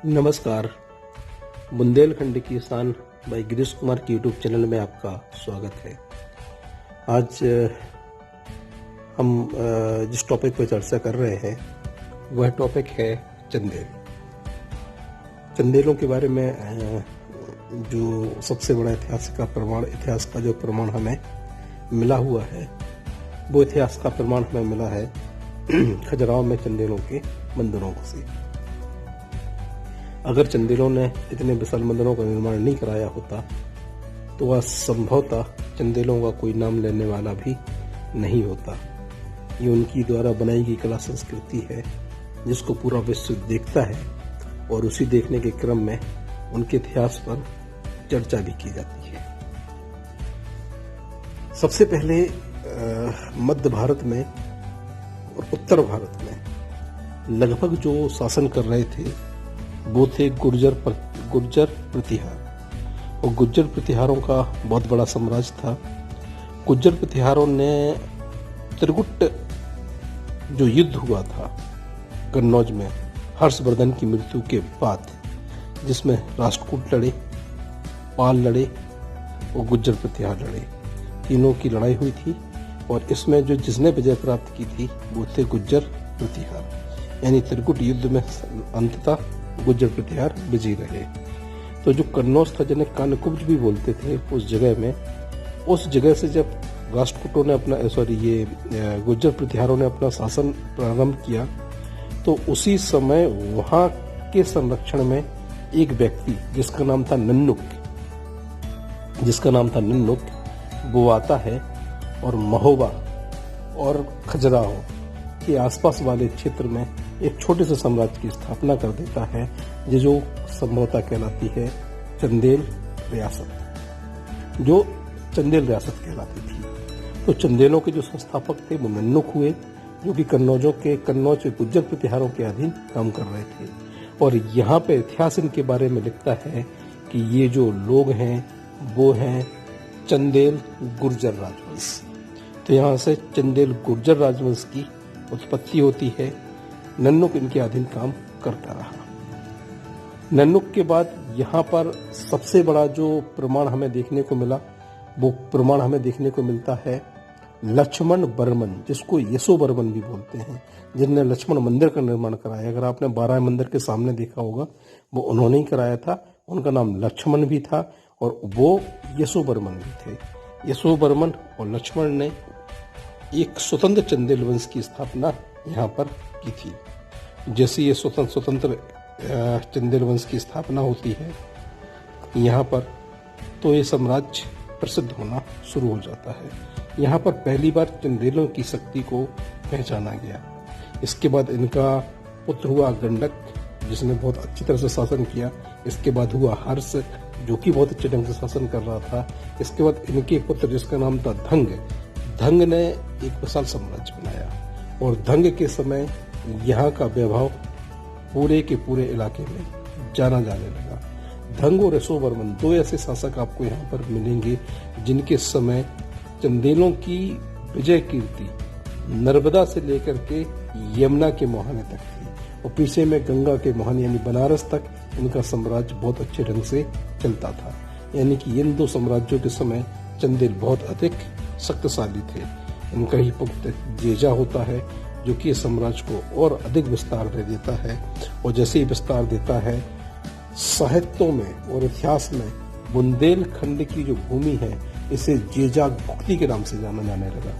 नमस्कार। बुंदेलखंड की शान भाई गिरीश कुमार की यूट्यूब चैनल में आपका स्वागत है। आज हम जिस टॉपिक पर चर्चा कर रहे हैं वह टॉपिक है चंदेल। चंदेलों के बारे में जो सबसे बड़ा इतिहास का जो प्रमाण हमें मिला हुआ है वो इतिहास का प्रमाण हमें मिला है खजुराहो में चंदेलों के मंदिरों से। अगर चंदेलों ने इतने विशाल मंदिरों का निर्माण नहीं कराया होता तो वह संभवतः चंदेलों का कोई नाम लेने वाला भी नहीं होता। ये उनकी द्वारा बनाई गई कला संस्कृति है जिसको पूरा विश्व देखता है और उसी देखने के क्रम में उनके इतिहास पर चर्चा भी की जाती है। सबसे पहले मध्य भारत में और उत्तर भारत में लगभग जो शासन कर रहे थे वो थे गुर्जर प्रतिहार। और गुर्जर प्रतिहारों का बहुत बड़ा साम्राज्य था। गुर्जर प्रतिहारों ने त्रिगुट जो युद्ध हुआ था कन्नौज में हर्षवर्धन की मृत्यु के बाद, जिसमें राष्ट्रकूट लड़े, पाल लड़े और गुर्जर प्रतिहार लड़े, तीनों की लड़ाई हुई थी। और इसमें जो जिसने विजय प्राप्त की थी वो थे गुर्जर प्रतिहार, यानी त्रिगुट युद्ध में अंततः गुर्जर प्रतिहार विजयी रहे। तो जो कन्नौज था जिन्हें कानकुब्ज भी बोलते थे उस जगह में, उस जगह से जब राष्ट्रकूटों ने गुर्जर प्रतिहारों ने अपना शासन प्रारंभ किया तो उसी समय वहां के संरक्षण में एक व्यक्ति जिसका नाम था नन्नुक वो आता है और महोबा और खजुराहो के आसपास वाले क्षेत्र में एक छोटे से साम्राज्य की स्थापना कर देता है जो संभवतः कहलाती है चंदेल रियासत, जो चंदेल रियासत कहलाती थी। तो चंदेलों के जो संस्थापक थे वो नन्नुक हुए, जो कि कन्नौज गुर्जर प्रतिहारों के अधीन काम कर रहे थे। और यहाँ पे इतिहास इनके बारे में लिखता है कि ये जो लोग हैं वो हैं चंदेल गुर्जर राजवंश। तो यहाँ से चंदेल गुर्जर राजवंश की उत्पत्ति होती है। नन्नुक इनके अधीन काम करता रहा। नन्नुक के बाद यहाँ पर सबसे बड़ा जो प्रमाण हमें देखने को मिला वो प्रमाण हमें देखने को मिलता है लक्ष्मण बर्मन, जिसको यशो बर्मन भी बोलते हैं, जिनने लक्ष्मण मंदिर का निर्माण कराया। अगर आपने 12 मंदिर के सामने देखा होगा वो उन्होंने ही कराया था। उनका नाम लक्ष्मण भी था और वो यशो बर्मन भी थे। यशो बर्मन और लक्ष्मण ने एक स्वतंत्र चंदेल वंश की स्थापना यहाँ पर की थी। जैसे ये स्वतंत्र चंदेल वंश की स्थापना होती है यहाँ पर, तो ये साम्राज्य प्रसिद्ध होना शुरू हो जाता है। यहाँ पर पहली बार चंदेलों की शक्ति को पहचाना गया। इसके बाद इनका पुत्र हुआ गंडक, जिसने बहुत अच्छी तरह से शासन किया। इसके बाद हुआ हर्ष, जो कि बहुत अच्छे ढंग से शासन कर रहा था। इसके बाद इनके पुत्र जिसका नाम था धंग ने एक विशाल साम्राज्य बनाया। और धंग के समय यहाँ का वैभव पूरे के पूरे इलाके में जाना जाने लगा। धंग और यशो बर्मन दो ऐसे शासक आपको यहाँ पर मिलेंगे जिनके समय चंदेलों की विजय कीर्ति नर्मदा से लेकर के यमुना के मुहाने तक थी और पीछे में गंगा के मुहाने यानी बनारस तक इनका साम्राज्य बहुत अच्छे ढंग से चलता था। यानी कि इन दो साम्राज्यों के समय चंदेल बहुत अधिक शक्तिशाली थे। इनका ही पुत्र जेजा होता है जो कि साम्राज्य को और अधिक विस्तार दे देता है। और जैसे ही विस्तार देता है, साहित्यों में और इतिहास में बुंदेलखंड की जो भूमि है इसे जेजाक भुक्ति के नाम से जाना जाने लगा।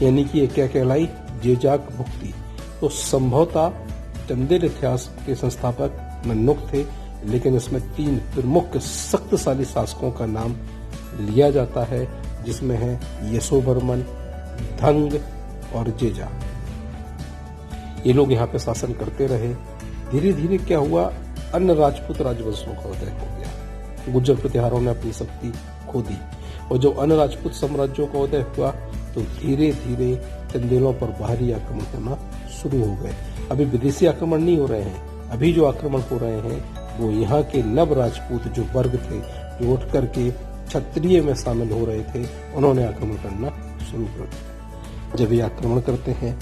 यानी कि ये क्या कहलाई, जेजाक भुक्ति। तो संभवतः चंदेल इतिहास के संस्थापक नन्नुक थे, लेकिन इसमें 3 प्रमुख शक्तिशाली शासकों का नाम लिया जाता है, जिसमें है यशो बर्मन, धंग और जेजा। ये लोग यहाँ पे शासन करते रहे। धीरे धीरे क्या हुआ, अन्य राजपूत राजवंशों का उदय हो गया। गुर्जर प्रतिहारों ने अपनी शक्ति खो दी और जब अन्य राजपूत साम्राज्यों का उदय हुआ तो धीरे धीरे चंदेलों पर बाहरी आक्रमण होना शुरू हो गए। अभी विदेशी आक्रमण नहीं हो रहे हैं, अभी जो आक्रमण हो रहे हैं वो यहाँ के नव राजपूत जो वर्ग थे, जो उठ करके क्षत्रिय में शामिल हो रहे थे, उन्होंने आक्रमण करना शुरू कर दिया। जब ये आक्रमण करते हैं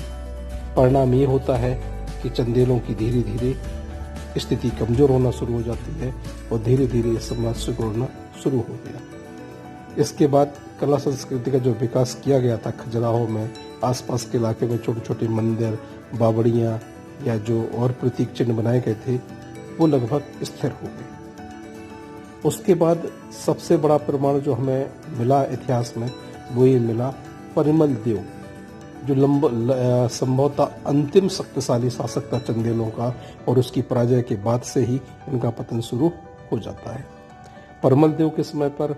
परिणाम ये होता है कि चंदेलों की धीरे धीरे स्थिति कमजोर होना शुरू हो जाती है और धीरे धीरे साम्राज्य सिकुड़ना शुरू हो गया। इसके बाद कला संस्कृति का जो विकास किया गया था खजुराहो में, आसपास के इलाके में छोटे छोटे मंदिर, बावड़ियाँ या जो और प्रतीक चिन्ह बनाए गए थे, वो लगभग स्थिर हो गए। उसके बाद सबसे बड़ा प्रमाण जो हमें मिला इतिहास में, वो ये मिला परिमल देव, जो संभवतः अंतिम शक्तिशाली शासक था चंदेलों का, और उसकी पराजय के बाद से ही इनका पतन शुरू हो जाता है। परिमल देव के समय पर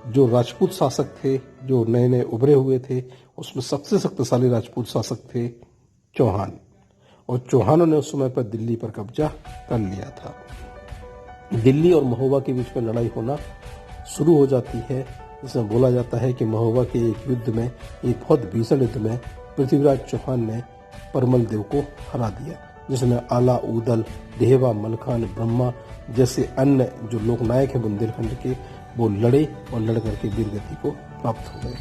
जो राजपूत शासक थे, जो नए नए उभरे हुए थे, उसमें सबसे शक्तिशाली राजपूत शासक थे चौहान, और चौहानों ने उस समय पर दिल्ली पर कब्जा कर लिया था। दिल्ली और महोबा के बीच में लड़ाई होना शुरू हो जाती है, जिसमें बोला जाता है कि महोबा के एक युद्ध में, एक बहुत भीषण युद्ध में पृथ्वीराज चौहान ने परिमल देव को हरा दिया, जिसमें आला, उदल, देहवा, मलखान, ब्रह्मा जैसे अन्य जो लोकनायक हैं बुंदेलखंड के, वो लड़े और लड़ करके वीरगति को प्राप्त हो गए।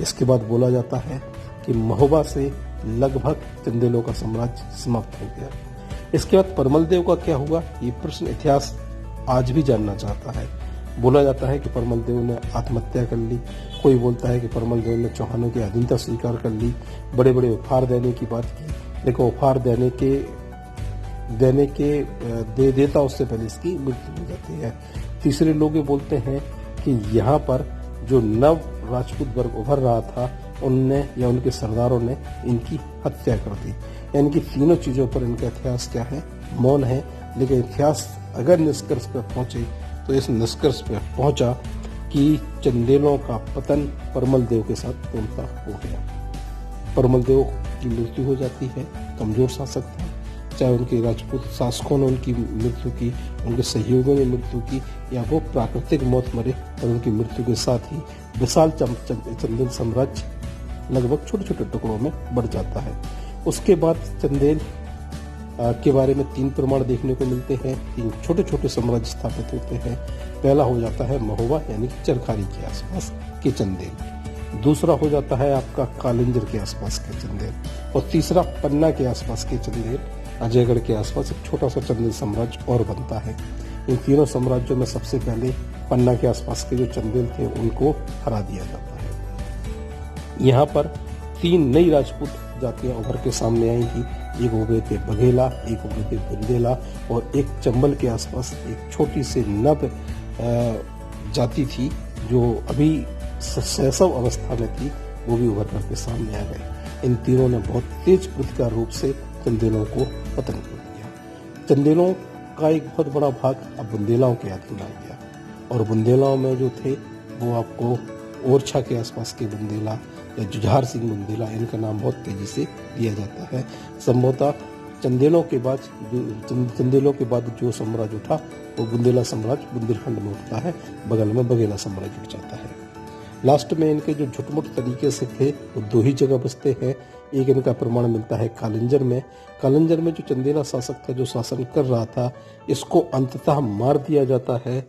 इसके बाद बोला जाता है कि महोबा से लगभग चंदेलों का साम्राज्य समाप्त हो गया। इसके बाद परिमल देव का क्या हुआ, ये प्रश्न इतिहास आज भी जानना चाहता है। बोला जाता है कि परिमल देव ने आत्महत्या कर ली, कोई बोलता है कि परिमल देव ने चौहानों की अधीनता स्वीकार कर ली, बड़े बड़े उपहार देने की बात की, लेकिन उपहार दे देता उससे पहले इसकी मृत्यु हो जाती है। तीसरे लोग ये बोलते हैं कि यहाँ पर जो नव राजपूत वर्ग उभर रहा था, उनने या उनके सरदारों ने इनकी हत्या कर दी। यानी कि तीनों चीजों पर इनका इतिहास क्या है, मौन है। लेकिन इतिहास अगर निष्कर्ष पर पहुंचे तो इस निष्कर्ष पर पहुंचा कि चंदेलों का पतन परिमल देव के साथ पूर्णतः हो गया। परिमल देव की मृत्यु हो जाती है, कमजोर शासक था, चाहे उनके राजपूत शासकों ने उनकी मृत्यु की, उनके सहयोगियों ने मृत्यु की, या वो प्राकृतिक मौत मरे, और उनकी मृत्यु के साथ ही विशाल चंदेल साम्राज्य लगभग छोटे छोटे टुकड़ों में बढ़ जाता है। उसके बाद चंदेल के बारे में 3 प्रमाण देखने को मिलते हैं, 3 छोटे छोटे साम्राज्य स्थापित होते हैं। पहला हो जाता है महोबा यानी कि चरखारी के आसपास के चंदेल, दूसरा हो जाता है आपका कालिंजर के आसपास के चंदेल, और तीसरा पन्ना के आसपास के चंदेल, अजयगढ़ के आसपास एक छोटा सा चंदेल साम्राज्य और बनता है। इन तीनों साम्राज्यों में सबसे पहले पन्ना के आसपास के जो चंदेल थे उनको हरा दिया जाता है। यहाँ पर 3 नई राजपूत जातियां उभर के सामने आई थी। एक उभरे थे बघेला, एक उभरे थे बुंदेला, और एक चंबल के आसपास एक छोटी सी नव जाति थी जो अभी शैशव अवस्था में थी, वो भी उभर करके सामने आ गए। इन तीनों ने बहुत तेज प्रतिकार रूप से चंदेलों को पतन कर दिया। चंदेलों का एक बहुत बड़ा भाग अब बुंदेलाओं के अधीन आ गया, और बुंदेलाओं में जो थे वो आपको ओरछा के आसपास के बुंदेला या जुझार सिंह बुंदेला, इनका नाम बहुत तेजी से लिया जाता है। संभवतः चंदेलों के बाद जो साम्राज्य उठा वो बुंदेला साम्राज्य बुंदेलखंड में उठता है, बगल में बघेला साम्राज्य उठ जाता है। लास्ट में इनके जो झुटमुट तरीके से थे वो 2 ही जगह बसते हैं। एक इनका प्रमाण मिलता है कालिंजर में। कालिंजर में जो चंदेला शासक था, जो शासन कर रहा था, इसको अंततः मार दिया जाता है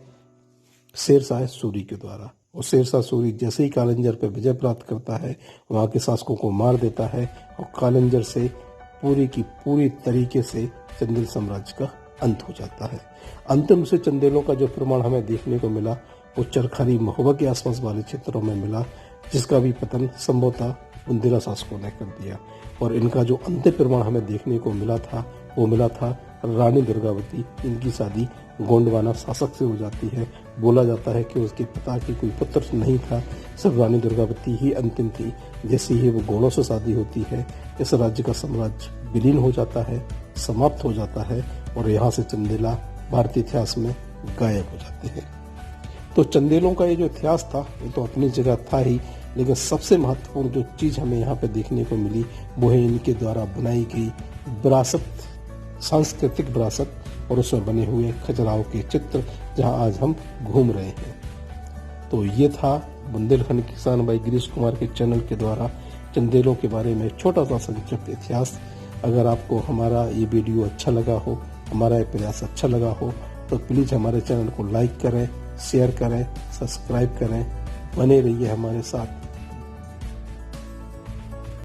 शेरशाह सूरी के द्वारा। और शेरशाह सूरी जैसे ही कालिंजर पर विजय प्राप्त करता है, वहाँ के शासकों को मार देता है, और कालिंजर से पूरी की पूरी तरीके से चंदेल साम्राज्य का अंत हो जाता है। अंतिम से चंदेलों का जो प्रमाण हमें देखने को मिला वो चरखारी महोबा के आसपास वाले क्षेत्रों में मिला, जिसका भी पतन संभवतः बुंदेला शासकों ने कर दिया। और इनका जो अंतिम प्रमाण हमें देखने को मिला था वो मिला था रानी दुर्गावती। इनकी शादी गोंडवाना शासक से हो जाती है। बोला जाता है कि उसके पिता की कोई पुत्र नहीं था, सिर्फ रानी दुर्गावती ही अंतिम थी। जैसे ही वो गोंडों से शादी होती है, इस राज्य का साम्राज्य विलीन हो जाता है, समाप्त हो जाता है, और यहाँ से चंदेला भारतीय इतिहास में गायब हो जाते हैं। तो चंदेलों का ये जो इतिहास था ये तो अपनी जगह था ही, लेकिन सबसे महत्वपूर्ण जो चीज हमें यहाँ पे देखने को मिली वो है इनके द्वारा बनाई गई विरासत, सांस्कृतिक विरासत, और उसमें बने हुए खजुराहो के चित्र, जहाँ आज हम घूम रहे हैं। तो ये था बुंदेलखंड किसान भाई गिरीश कुमार के चैनल के द्वारा चंदेलों के बारे में छोटा सा संक्षिप्त इतिहास। अगर आपको हमारा ये वीडियो अच्छा लगा हो, हमारा ये प्रयास अच्छा लगा हो, तो प्लीज़ हमारे चैनल को लाइक करें, शेयर करें, सब्सक्राइब करें, बने रहिए हमारे साथ।